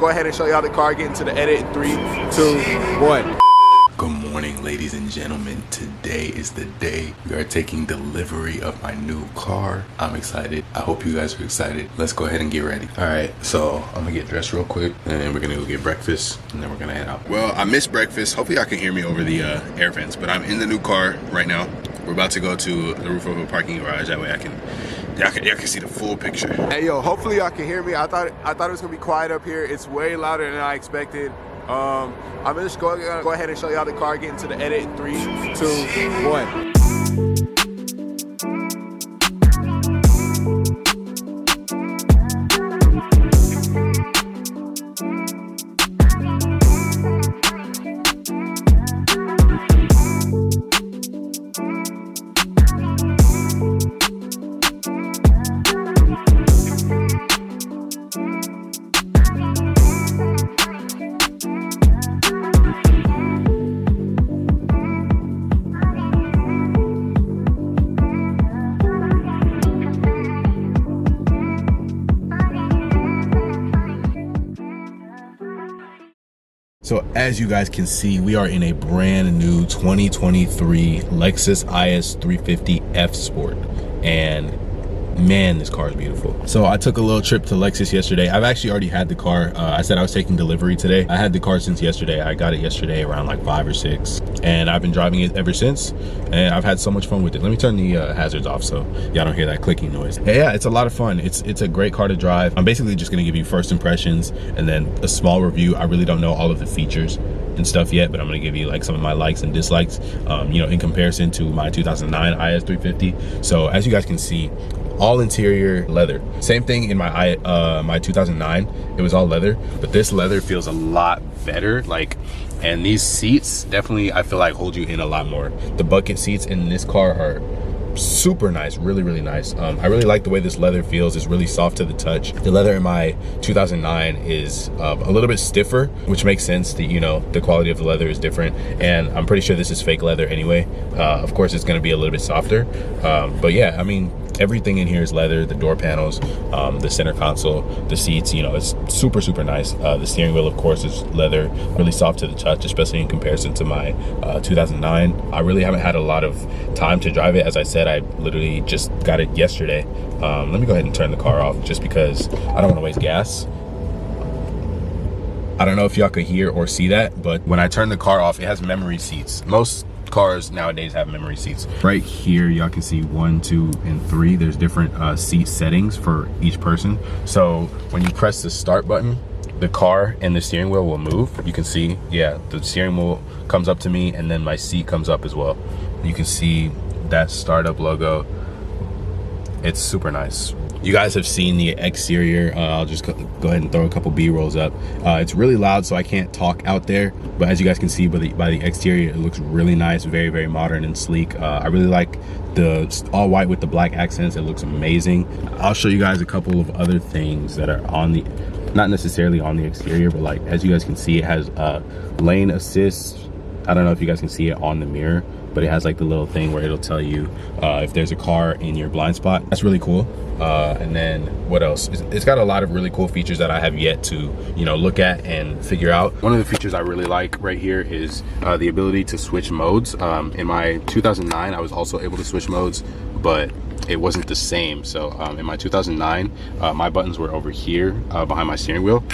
go ahead and show y'all the car, get into the edit in 3, 2, 1. Good morning, ladies and gentlemen. Today is the day we are taking delivery of my new car. I'm excited. I hope you guys are excited. Let's go ahead and get ready. All right, so I'm gonna get dressed real quick and then we're gonna go get breakfast and then we're gonna head out. Well, I missed breakfast. Hopefully y'all can hear me over the air vents, but I'm in the new car right now. We're about to go to the roof of a parking garage. That way y'all can see the full picture. Hey yo, hopefully y'all can hear me. I thought it was gonna be quiet up here. It's way louder than I expected. I'm just gonna go ahead and show y'all the car, get into the edit in 3, 2, 1. So as you guys can see, we are in a brand new 2023 Lexus IS350 F Sport, and man, this car is beautiful. So I took a little trip to Lexus yesterday. I've actually already had the car. I said I was taking delivery today. I had the car since yesterday. I got it yesterday around like 5 or 6, and I've been driving it ever since, and I've had so much fun with it. Let me turn the hazards off so y'all don't hear that clicking noise. Yeah, it's a lot of fun. It's a great car to drive. I'm basically just gonna give you first impressions and then a small review. I really don't know all of the features and stuff yet, but I'm gonna give you like some of my likes and dislikes, you know, in comparison to my 2009 IS350. So as you guys can see, all interior leather. Same thing in my my 2009, it was all leather, but this leather feels a lot better. Like, and these seats definitely, I feel like, hold you in a lot more. The bucket seats in this car are super nice, really nice. I really like the way this leather feels. It's really soft to the touch. The leather in my 2009 is a little bit stiffer, which makes sense. You know, the quality of the leather is different, and I'm pretty sure this is fake leather anyway. Of course it's going to be a little bit softer, but yeah, I mean, everything in here is leather. The door panels, the center console, the seats, you know, it's super nice. The steering wheel, of course, is leather, really soft to the touch, especially in comparison to my 2009. I really haven't had a lot of time to drive it. As I said, I literally just got it yesterday. Let me go ahead and turn the car off just because I don't want to waste gas. I don't know if y'all could hear or see that, but when I turn the car off, it has memory seats. Most cars nowadays have memory seats. Right here, y'all can see 1, 2, and 3. There's different seat settings for each person. So when you press the start button, the car and the steering wheel will move. You can see, yeah, the steering wheel comes up to me, and then my seat comes up as well. You can see that startup logo. It's super nice. You guys have seen the exterior. I'll just go ahead and throw a couple B-rolls up. It's really loud, so I can't talk out there, but as you guys can see by the exterior, it looks really nice, very modern and sleek. I really like the all white with the black accents. It looks amazing. I'll show you guys a couple of other things that are on the, not necessarily on the exterior, but like, as you guys can see, it has lane assist. I don't know if you guys can see it on the mirror, but it has like the little thing where it'll tell you if there's a car in your blind spot. That's really cool. And then what else? It's got a lot of really cool features that I have yet to, you know, look at and figure out. One of the features I really like right here is the ability to switch modes. In my 2009, I was also able to switch modes, but it wasn't the same. So in my 2009, my buttons were over here behind my steering wheel.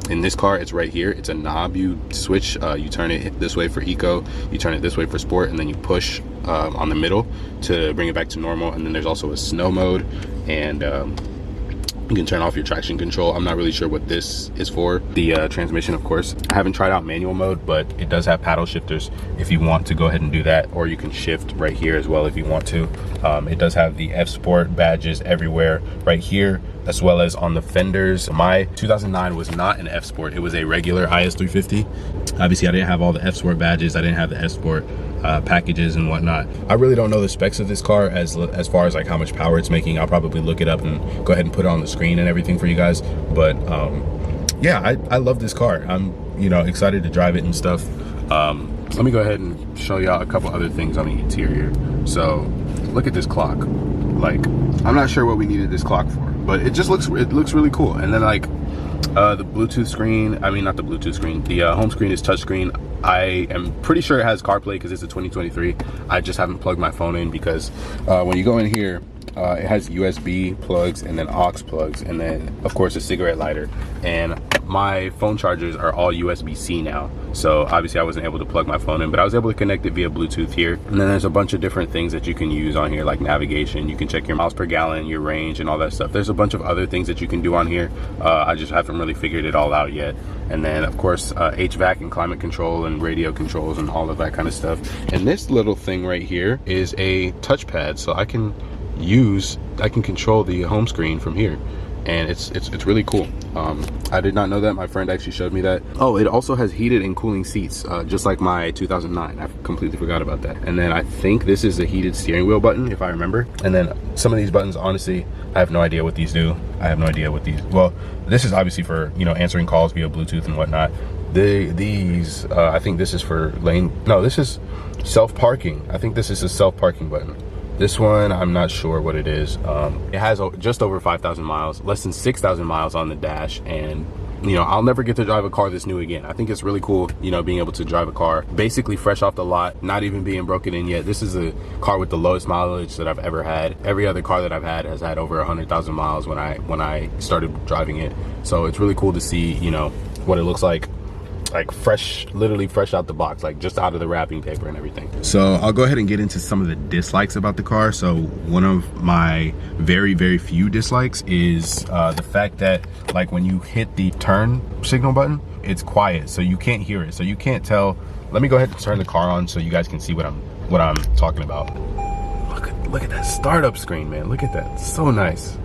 In this car, it's right here. It's a knob you switch. You turn it this way for eco, you turn it this way for sport, and then you push on the middle to bring it back to normal. And then there's also a snow mode, and you can turn off your traction control. I'm not really sure what this is for. The transmission, of course, I haven't tried out manual mode, but it does have paddle shifters if you want to go ahead and do that, or you can shift right here as well if you want to. It does have the F Sport badges everywhere right here, as well as on the fenders. My 2009 was not an F Sport, it was a regular IS350. Obviously I didn't have all the F Sport badges, I didn't have the F Sport packages and whatnot. I really don't know the specs of this car as far as like how much power it's making. I'll probably look it up and go ahead and put it on the screen and everything for you guys. But yeah, I love this car. I'm, you know, excited to drive it and stuff. Let me go ahead and show y'all a couple other things on the interior. So look at this clock. Like, I'm not sure what we needed this clock for, but it just looks really cool. And then like The Bluetooth screen, I mean not the Bluetooth screen, the home screen is touchscreen. I am pretty sure it has CarPlay because it's a 2023. I just haven't plugged my phone in because when you go in here, it has USB plugs and then aux plugs and then of course a cigarette lighter, and my phone chargers are all USB-C now, so obviously I wasn't able to plug my phone in, but I was able to connect it via Bluetooth here. And then there's a bunch of different things that you can use on here, like navigation. You can check your miles per gallon, your range, and all that stuff. There's a bunch of other things that you can do on here. I just haven't really figured it all out yet. And then of course HVAC and climate control and radio controls and all of that kind of stuff. And this little thing right here is a touchpad, so I can control the home screen from here, and it's really cool. I did not know that. My friend actually showed me that. Oh, it also has heated and cooling seats, just like my 2009. I completely forgot about that. And then I think this is a heated steering wheel button, if I remember. And then some of these buttons, honestly, I have no idea what these do. I have no idea what these, well, this is obviously for, you know, answering calls via Bluetooth and whatnot. These I think this is for lane, no, this is self-parking. I think this is a self-parking button. This one, I'm not sure what it is. It has just over 5,000 miles, less than 6,000 miles on the dash, and you know, I'll never get to drive a car this new again. I think it's really cool, you know, being able to drive a car basically fresh off the lot, not even being broken in yet. This is a car with the lowest mileage that I've ever had. Every other car that I've had has had over 100,000 miles when I started driving it. So it's really cool to see, you know, what it looks like fresh, literally fresh out the box, like just out of the wrapping paper and everything. So I'll go ahead and get into some of the dislikes about the car. So one of my very few dislikes is the fact that like when you hit the turn signal button, it's quiet, so you can't hear it, so you can't tell. Let me go ahead and turn the car on so you guys can see what I'm talking about. Look at that startup screen, man. Look at that, it's so nice.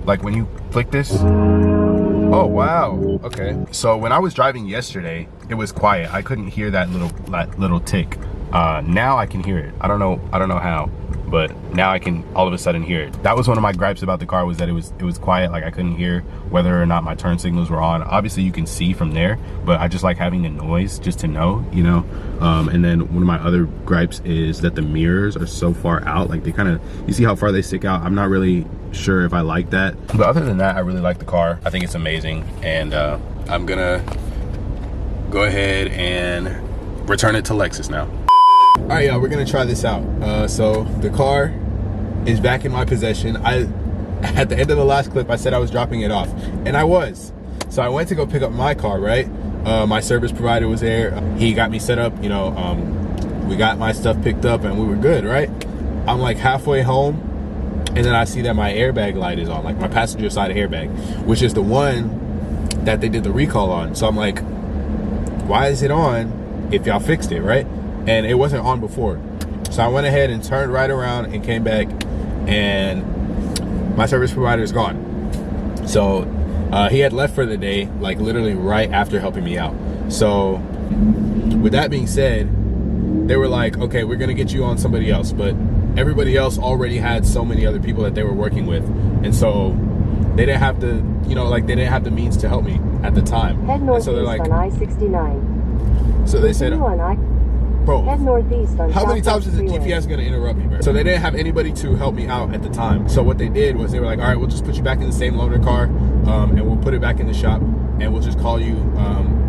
Like when you click this, oh wow, okay. So when I was driving yesterday, it was quiet. I couldn't hear that little tick. Now I can hear it. I don't know how, but now I can all of a sudden hear it. That was one of my gripes about the car, was that it was quiet. Like I couldn't hear whether or not my turn signals were on. Obviously you can see from there, but I just like having the noise just to know, you know. And then one of my other gripes is that the mirrors are so far out. Like they kind of, you see how far they stick out? I'm not really sure if I like that, but other than that, I really like the car. I think it's amazing, and I'm gonna go ahead and return it to Lexus now. All right, y'all, we're gonna try this out. So the car is back in my possession. At the end of the last clip, I said I was dropping it off, and I was. So I went to go pick up my car, right? My service provider was there. He got me set up, you know, we got my stuff picked up and we were good, right? I'm like halfway home, and then I see that my airbag light is on, like my passenger side airbag, which is the one that they did the recall on. So I'm like, why is it on if y'all fixed it, right? And it wasn't on before. So I went ahead and turned right around and came back, and my service provider is gone. So he had left for the day, like literally right after helping me out. So with that being said, they were like, okay, we're gonna get you on somebody else, but everybody else already had so many other people that they were working with, and so they didn't have the, you know, like they didn't have the means to help me at the time. Head northeast so they're like, on I-69. So they said, bro, head northeast on how many times is the Freeway. GPS gonna interrupt me, bro? So they didn't have anybody to help me out at the time. So what they did was they were like, all right, we'll just put you back in the same loaner car, and we'll put it back in the shop, and we'll just call you,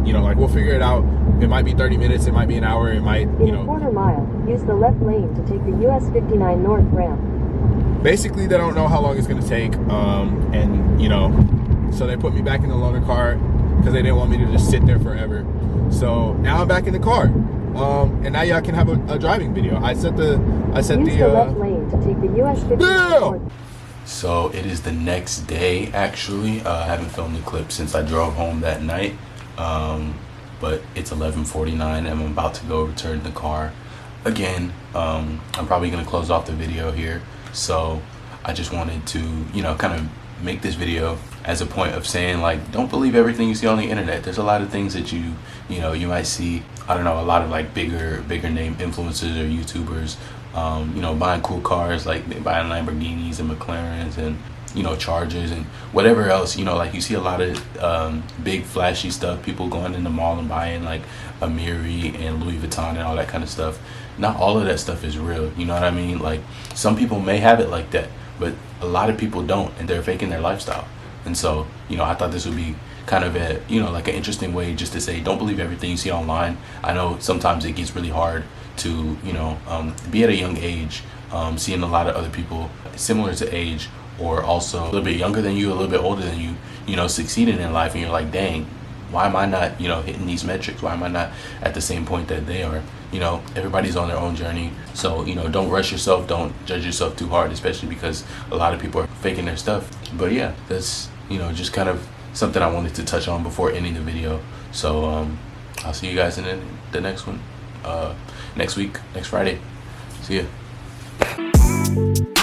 you know, like we'll figure it out. It might be 30 minutes, it might be an hour, it might, you know. In a quarter mile, use the left lane to take the US 59 north ramp. Basically, they don't know how long it's gonna take, and you know, so they put me back in the loaner car because they didn't want me to just sit there forever. So now I'm back in the car, and now y'all can have a driving video. I set the Use the left lane to take the US 59 north. So it is the next day, actually. I haven't filmed the clip since I drove home that night, but it's 11:49 and I'm about to go return the car again. I'm probably gonna close off the video here, so I just wanted to, you know, kind of make this video as a point of saying, like, don't believe everything you see on the internet. There's a lot of things that you know, you might see, I don't know, a lot of like bigger name influencers or YouTubers, you know, buying cool cars, like they buying Lamborghinis and McLarens and, you know, Chargers and whatever else, you know, like you see a lot of big flashy stuff, people going in the mall and buying like a Miri and Louis Vuitton and all that kind of stuff. Not all of that stuff is real, you know what I mean? Like some people may have it like that, but a lot of people don't, and they're faking their lifestyle. And so, you know, I thought this would be kind of a, you know, like an interesting way just to say, don't believe everything you see online. I know sometimes it gets really hard to, you know, be at a young age, seeing a lot of other people similar to age or also a little bit younger than you, a little bit older than you know, succeeding in life, and you're like, dang, why am I not, you know, hitting these metrics? Why am I not at the same point that they are? You know, everybody's on their own journey. So, you know, don't rush yourself. Don't judge yourself too hard, especially because a lot of people are faking their stuff. But yeah, that's, you know, just kind of something I wanted to touch on before ending the video. So I'll see you guys in the next one, next week, next Friday. See ya.